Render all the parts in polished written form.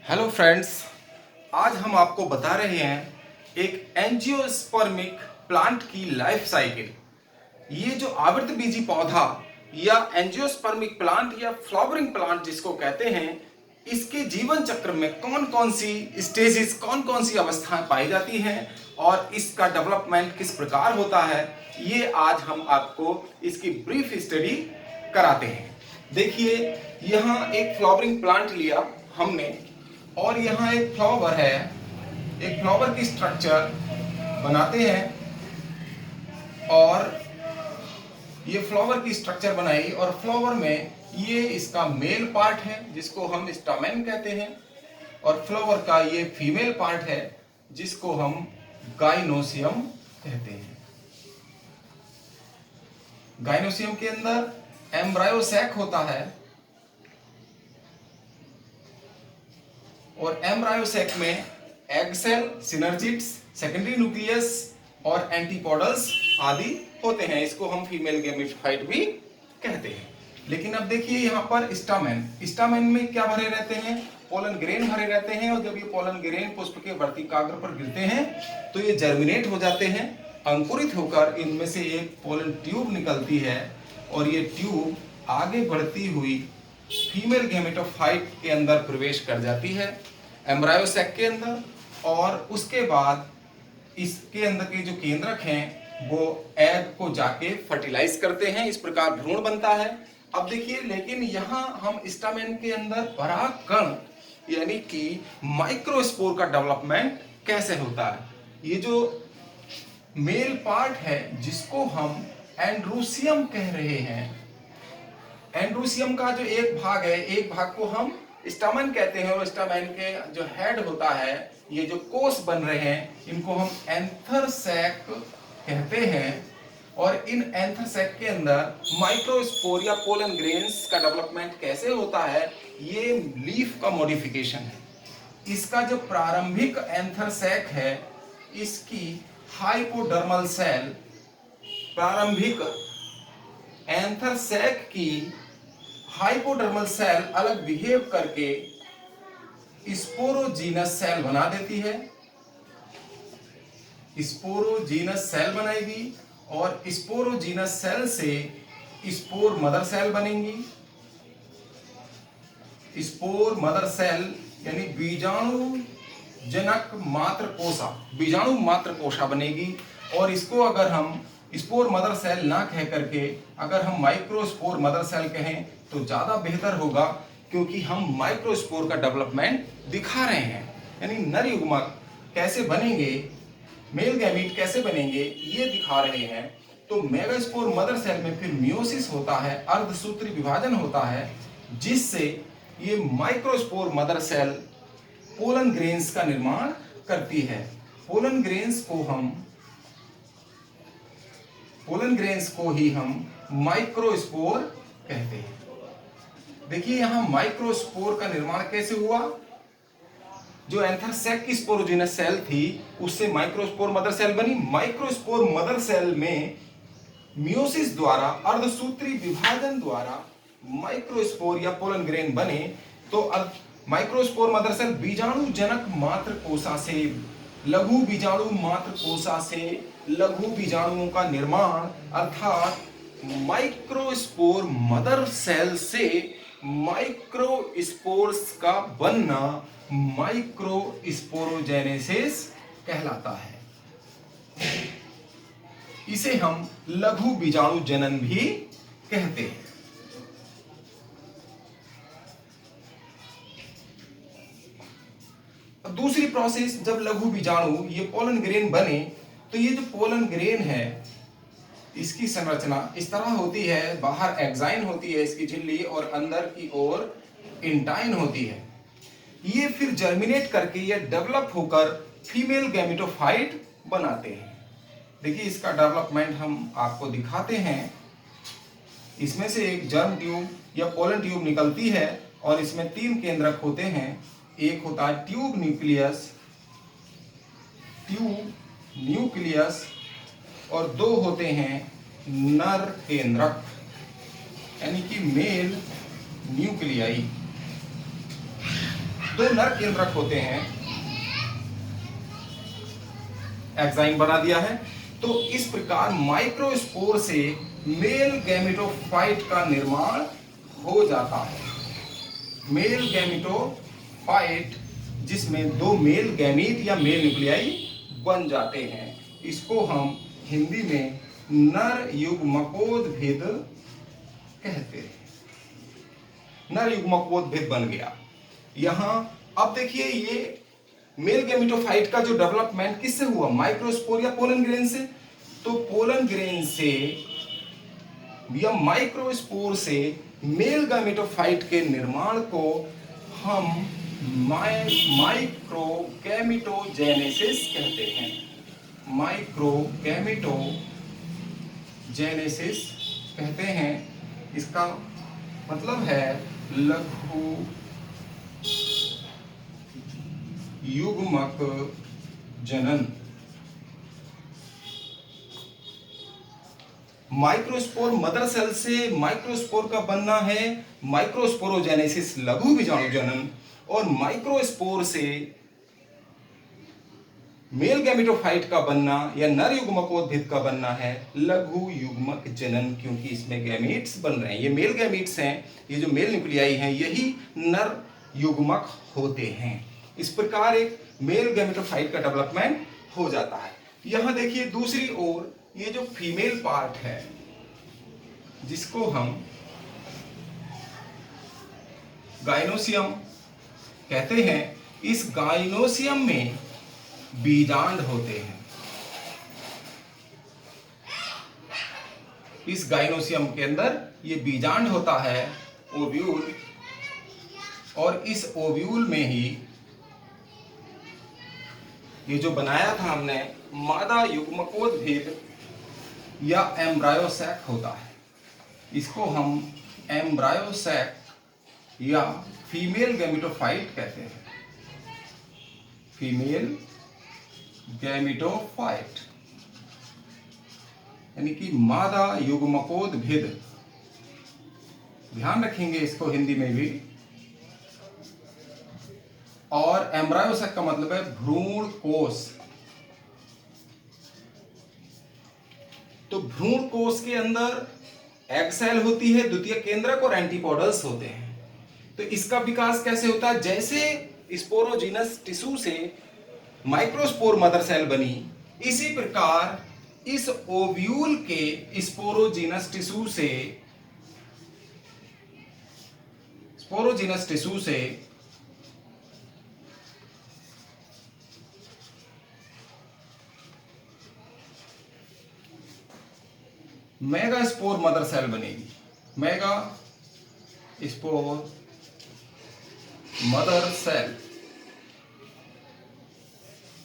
Hello friends, आज हम आपको बता रहे हैं एक एंजियोस्पर्मिक प्लांट की लाइफ साइकिल। ये जो आवृतबीजी पौधा या एंजियोस्पर्मिक प्लांट या फ्लावरिंग प्लांट जिसको कहते हैं, इसके जीवन चक्र में कौन कौन सी स्टेजेस, कौन कौन सी अवस्थाएं पाई जाती हैं और इसका डेवलपमेंट किस प्रकार होता है, ये आज हम आपको इसकी ब्रीफ स्टडी कराते हैं। देखिए, यहाँ एक फ्लावरिंग प्लांट लिया हमने और यहाँ एक फ्लावर है। एक फ्लावर की स्ट्रक्चर बनाते हैं और ये फ्लावर की स्ट्रक्चर बनाई और फ्लावर में ये इसका मेल पार्ट है जिसको हम स्टामेन कहते हैं और फ्लावर का ये फीमेल पार्ट है जिसको हम गाइनोसियम कहते हैं। गाइनोसियम के अंदर एम्ब्रायोसैक होता है और एम्ब्रायोसैक में egg cell, synergids, secondary nucleus और एंटीपोडल्स आदि होते हैं। इसको हम फीमेल गैमेटोफाइट भी कहते हैं। लेकिन अब देखिए यहाँ पर स्टामेन में क्या भरे रहते हैं? पोलन ग्रेन भरे रहते हैं और जब ये पोलन ग्रेन पुष्प के वर्तिकाग्र पर गिरते हैं तो ये जर्मिनेट हो जाते हैं। अंकुरित होकर इनमें से एक पोलन ट्यूब निकलती है और ये ट्यूब आगे बढ़ती हुई फीमेल गैमेटोफाइट के अंदर प्रवेश कर जाती है, एम्ब्रायोसैक के अंदर, और उसके बाद इसके अंदर के जो केंद्रक हैं वो एग को जाके फर्टिलाइज करते हैं। इस प्रकार भ्रूण बनता है। अब देखिए, लेकिन यहाँ हम स्टामेन के अंदर परागकण यानी कि माइक्रोस्पोर का डेवलपमेंट कैसे होता है। ये जो मेल पार्ट है जिसको हम एंड्रोसियम कह रहे हैं, एंड्रोसियम का जो एक भाग है, एक भाग को हम स्टामेन कहते हैं और स्टामेन के जो हेड होता है, ये जो कोष बन रहे हैं, इनको हम एंथर सैक कहते हैं। और इन एंथर सैक के अंदर माइक्रोस्पोर या पोलन ग्रेन्स का डेवलपमेंट कैसे होता है, ये लीफ का मॉडिफिकेशन है। इसका जो प्रारंभिक एंथर सैक है, इसकी हाइपोडर्मल सेल, प्रारंभिक एंथर सैक की हाइपोडर्मल सेल अलग बिहेव करके स्पोरोजीनस सेल बना देती है। स्पोरोजीनस सेल बनेगी और स्पोरोजीनस सेल से स्पोर मदर सेल बनेंगी। स्पोर मदर सेल यानी बीजाणु जनक मात्र कोशा, बीजाणु मात्र कोशा बनेगी। और इसको अगर हम स्पोर मदर सेल ना कह करके अगर हम माइक्रोस्पोर मदर सेल कहें तो ज्यादा बेहतर होगा, क्योंकि हम माइक्रोस्पोर का डेवलपमेंट दिखा रहे हैं। यानी नर युग्मक कैसे बनेंगे, मेल गैमीट कैसे बनेंगे, ये दिखा रहे हैं। तो मेगास्पोर मदर सेल में फिर मियोसिस होता है, अर्धसूत्री विभाजन होता है, जिससे ये microspore mother cell pollen grains का निर्माण करती है। पोलन ग्रेन्स को ही हम माइक्रोस्पोर कहते हैं। देखिए, यहां माइक्रोस्पोर का निर्माण कैसे हुआ। जो एंथर सैक की स्पोरोजीनस सेल थी उससे माइक्रोस्पोर मदर सेल बनी। माइक्रोस्पोर मदर सेल में मियोसिस द्वारा, अर्धसूत्री विभाजन द्वारा माइक्रोस्पोर या पोलन ग्रेन बने। तो अब माइक्रोस्पोर मदर सेल बीजाणु जनक मात्र कोशा से, लघु बीजाणु मात्र कोशा से लघु बीजाणुओं का निर्माण, अर्थात माइक्रोस्पोर मदर सेल से माइक्रोस्पोर्स का बनना माइक्रोस्पोरोजेनेसिस कहलाता है। इसे हम लघु बीजाणु जनन भी कहते हैं। दूसरी प्रोसेस, जब लघु बीजाणु ये पोलन ग्रेन बने तो ये जो पोलन ग्रेन है इसकी संरचना इस तरह होती है। बाहर एक्साइन होती है इसकी झिल्ली और अंदर की ओर इंटाइन होती है। ये फिर जर्मिनेट करके ये डेवलप होकर फीमेल गैमेटोफाइट बनाते हैं। देखिए, इसका डेवलपमेंट हम आपको दिखाते हैं। इसमें से एक जर्म ट्यूब या पोलन ट्यूब निकलती है और इसमें 3 केंद्रक होते हैं। एक होता है ट्यूब न्यूक्लियस और 2 होते हैं नर केंद्रक यानी कि मेल न्यूक्लियाई। दो नर केंद्रक होते हैं, एग्जाइम बना दिया है। तो इस प्रकार माइक्रोस्पोर से मेल गैमेटोफाइट का निर्माण हो जाता है। मेल गैमेटोफाइट जिसमें दो मेल गैमीट या मेल न्यूक्लियाई बन जाते हैं, इसको हम हिंदी में नर युग्मकोद्भिद कहते हैं। नर युग्मकोद्भिद बन गया। यहां अब देखिए ये मेल गैमेटोफाइट का जो डेवलपमेंट किससे हुआ, माइक्रोस्पोर या पोलन ग्रेन से। तो पोलन ग्रेन से या माइक्रोस्पोर से मेल गैमेटोफाइट के निर्माण को हम माइक्रोगैमेटोजेनेसिस कहते हैं। माइक्रोगैमेटोजेनेसिस कहते हैं। इसका मतलब है लघु युग्मक जनन। माइक्रोस्पोर मदर सेल से माइक्रोस्पोर का बनना है माइक्रोस्पोरोजेनेसिस, लघु बीजाणु जनन, और माइक्रोस्पोर से मेल गैमेटोफाइट का बनना या नर युग्मकोद्भिद का बनना है लघु युग्मक जनन, क्योंकि इसमें गैमीट्स बन रहे हैं। ये मेल गैमीट्स हैं, ये जो मेल न्यूक्लियाई हैं यही नर युग्मक होते हैं। इस प्रकार एक मेल गैमेटोफाइट का डेवलपमेंट हो जाता है। यहां देखिए दूसरी ओर ये जो फीमेल पार्ट है जिसको हम गाइनोसियम कहते हैं, इस गाइनोसियम में बीजांड होते हैं। इस गाइनोसियम के अंदर ये बीजांड होता है, ओव्यूल, और इस ओव्यूल में ही ये जो बनाया था हमने मादा युग्मकोद्भिद या एम्ब्रायोसैक होता है। इसको हम एम्ब्रायोसैक या फीमेल गैमेटोफाइट कहते हैं। फीमेल गैमेटोफाइट यानी कि मादा युग्मकोद्भिद, ध्यान रखेंगे इसको हिंदी में भी। और एम्ब्रायोसैक का मतलब है भ्रूण कोश। तो भ्रूण कोश के अंदर एग सेल होती है, द्वितीय केंद्रक और एंटीपोडल्स होते हैं। तो इसका विकास कैसे होता है, जैसे स्पोरोजीनस टिश्यू से माइक्रोस्पोर मदर सेल बनी, इसी प्रकार इस ओव्यूल के स्पोरोजीनस टिश्यू से मेगास्पोर मदर सेल बनेगी। मेगास्पोर मदर सेल,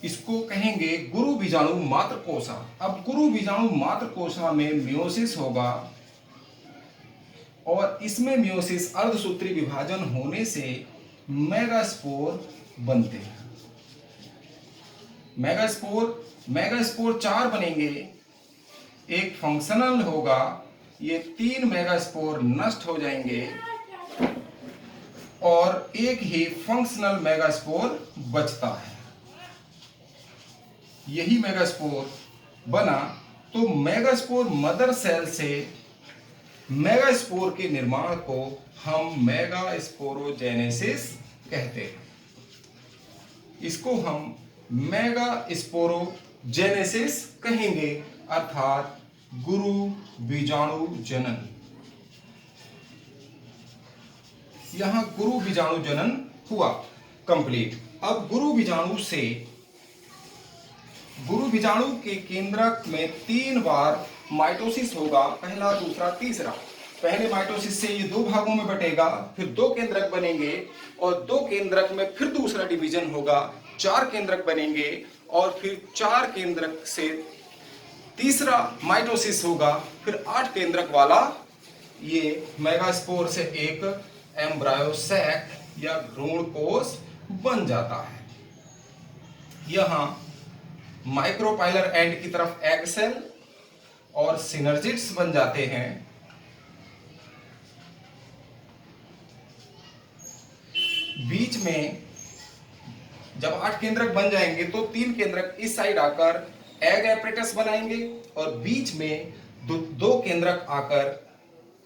इसको कहेंगे गुरु बीजाणु मात्रकोशा। अब गुरु बीजाणु मात्रकोशा में मियोसिस होगा और इसमें मियोसिस अर्धसूत्री विभाजन होने से मेगास्पोर बनते हैं। मेगास्पोर 4 बनेंगे, एक फंक्शनल होगा, ये 3 मेगास्पोर नष्ट हो जाएंगे और एक ही फंक्शनल मेगास्पोर बचता है। यही मेगास्पोर बना। तो मेगास्पोर मदर सेल से मेगास्पोर के निर्माण को हम मेगास्पोरोजेनेसिस कहते हैं। इसको हम मेगास्पोरोजेनेसिस कहेंगे, अर्थात गुरु बीजाणु जनन। यहां गुरु बीजाणु जनन हुआ कंप्लीट। अब गुरु बीजाणु के केंद्रक में 3 बार माइटोसिस होगा, पहला, दूसरा, तीसरा। पहले माइटोसिस से ये 2 भागों में बटेगा, फिर 2 केंद्रक बनेंगे और 2 केंद्रक में फिर दूसरा डिवीजन होगा, 4 केंद्रक बनेंगे और फिर 4 केंद्रक से तीसरा माइटोसिस होगा, फिर 8 केंद्रक वाला ये मेगास्पोर से एक एम्ब्रायोसैक या भ्रूण कोश बन जाता है। यहां माइक्रोपाइलर एंड की तरफ एग सेल और सिनर्जिड्स बन जाते हैं। बीच में जब 8 केंद्रक बन जाएंगे तो 3 केंद्रक इस साइड आकर एग एपरेटस बनाएंगे और बीच में 2 केंद्रक आकर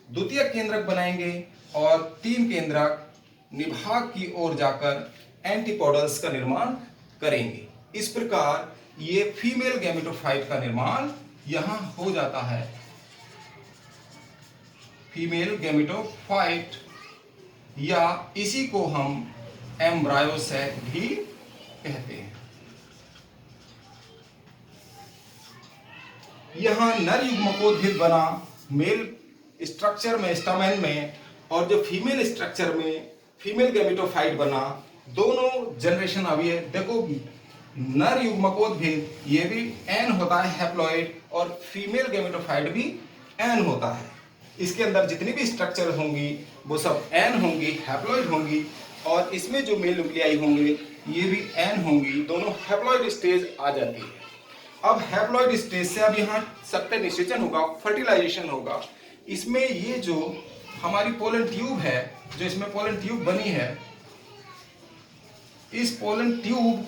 द्वितीय केंद्रक बनाएंगे और 3 केंद्रक निभाग की ओर जाकर एंटीपोडल्स का निर्माण करेंगे। इस प्रकार ये फीमेल गैमेटोफाइट का निर्माण यहां हो जाता है। फीमेल गैमेटोफाइट या इसी को हम एम्ब्रायोसैक भी कहते हैं। यहां नर युग्मकोद्भिद बना मेल स्ट्रक्चर में स्टैमेन में और जो फीमेल स्ट्रक्चर में फीमेल गैमेटोफाइट बना, दोनों जनरेशन अभी है। देखो नर युग्मकोद्भिद ये भी एन होता है हैप्लॉइड और फीमेल गैमेटोफाइट भी एन होता है। इसके अंदर जितनी भी स्ट्रक्चर होंगी वो सब एन होंगी, हैप्लॉइड होंगी और इसमें जो मेल न्यूक्लियाई होंगे ये भी एन होंगी। दोनों हैप्लॉइड स्टेज आ जाती है। अब हैप्लॉइड स्टेज से अब यहाँ सत्य निषेचन होगा, फर्टिलाइजेशन होगा। इसमें ये जो हमारी पोलन ट्यूब है, जो इसमें पोलन ट्यूब बनी है, इस पोलन ट्यूब,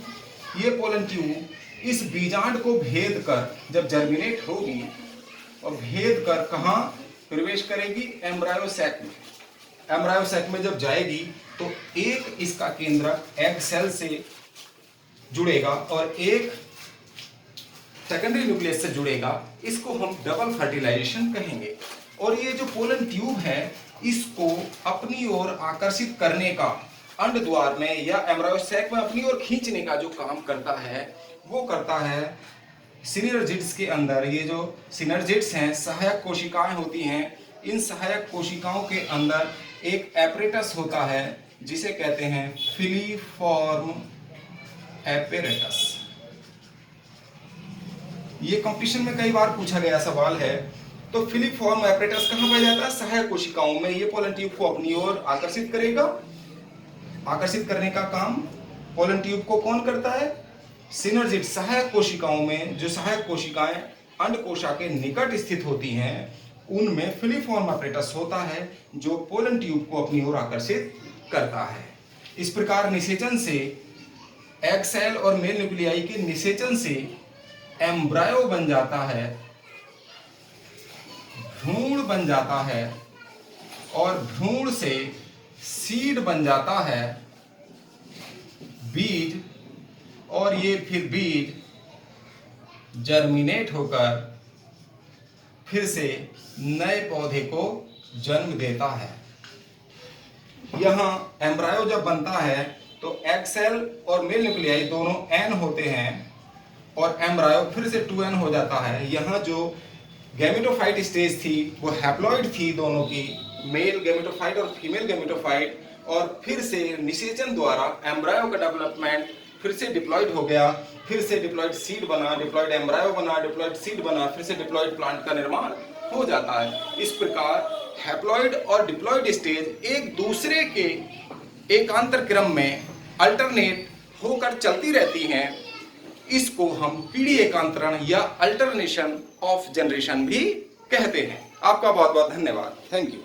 ये पोलन ट्यूब इस बीजांड को भेद कर जब जर्मिनेट होगी और भेद कर कहाँ प्रवेश करेगी, एम्ब्रायोसैक में। एम्ब्रायोसैक में जब जाएगी तो एक इसका केंद्रक एग सेल से जुड़ेगा और एक सेकेंडरी न्यूक्लियस से जुड़ेगा। इसको हम डबल फर्टिलाइजेशन कहेंगे। और ये जो पोलन ट्यूब है इसको अपनी ओर आकर्षित करने का अंड द्वार में या एम्ब्रायोसैक में अपनी ओर खींचने का जो काम करता है वो करता है सिनर्जिड्स के अंदर। ये जो सिनर्जिड्स हैं, सहायक कोशिकाएं होती हैं। इन सहायक कोशिकाओं के अंदर एक एपरेटस होता है जिसे कहते हैं फिलीफॉर्म एपरेटस। ये कंपटीशन में कई बार पूछा गया सवाल है। तो फिलीफॉर्म एपरेटस कहाँ पाया जाता है? सहायक कोशिकाओं में। ये पोलन ट्यूब को अपनी ओर आकर्षित करेगा। आकर्षित करने का काम पोलन ट्यूब को कौन करता है? सिनर्जिड। सहायक कोशिकाओं में जो सहायक कोशिकाएं अंडकोशा के निकट स्थित होती हैं उनमें फिलीफॉर्म एपरेटस होता है जो पोलन ट्यूब को अपनी ओर आकर्षित करता है। इस प्रकार निषेचन से, एग सेल और मेल न्यूक्लियाई के निषेचन से एम्ब्रायो बन जाता है, भ्रूण बन जाता है और भ्रूण से सीड बन जाता है, बीज, और ये फिर बीज जर्मिनेट होकर फिर से नए पौधे को जन्म देता है। यहाँ एम्ब्रायो जब बनता है तो एग सेल और मेल न्यूक्लियाई दोनों एन होते हैं और एम्ब्रायो फिर से 2n हो जाता है। यहाँ जो गैमेटोफाइट स्टेज थी वो हैप्लॉइड थी दोनों की, मेल गैमेटोफाइट और फीमेल गैमेटोफाइट, और फिर से निषेचन द्वारा एम्ब्रायो का डेवलपमेंट फिर से डिप्लॉइड हो गया, फिर से डिप्लॉइड सीड बना, डिप्लॉइड एम्ब्रायो बना, डिप्लॉइड सीड बना, फिर से डिप्लॉइड प्लांट का निर्माण हो जाता है। इस प्रकार हैप्लॉइड और डिप्लॉइड स्टेज एक दूसरे के एकांतर क्रम में अल्टरनेट होकर चलती रहती हैं। इसको हम पीढ़ी एकांतरण या अल्टरनेशन ऑफ जनरेशन भी कहते हैं। आपका बहुत बहुत धन्यवाद। Thank you.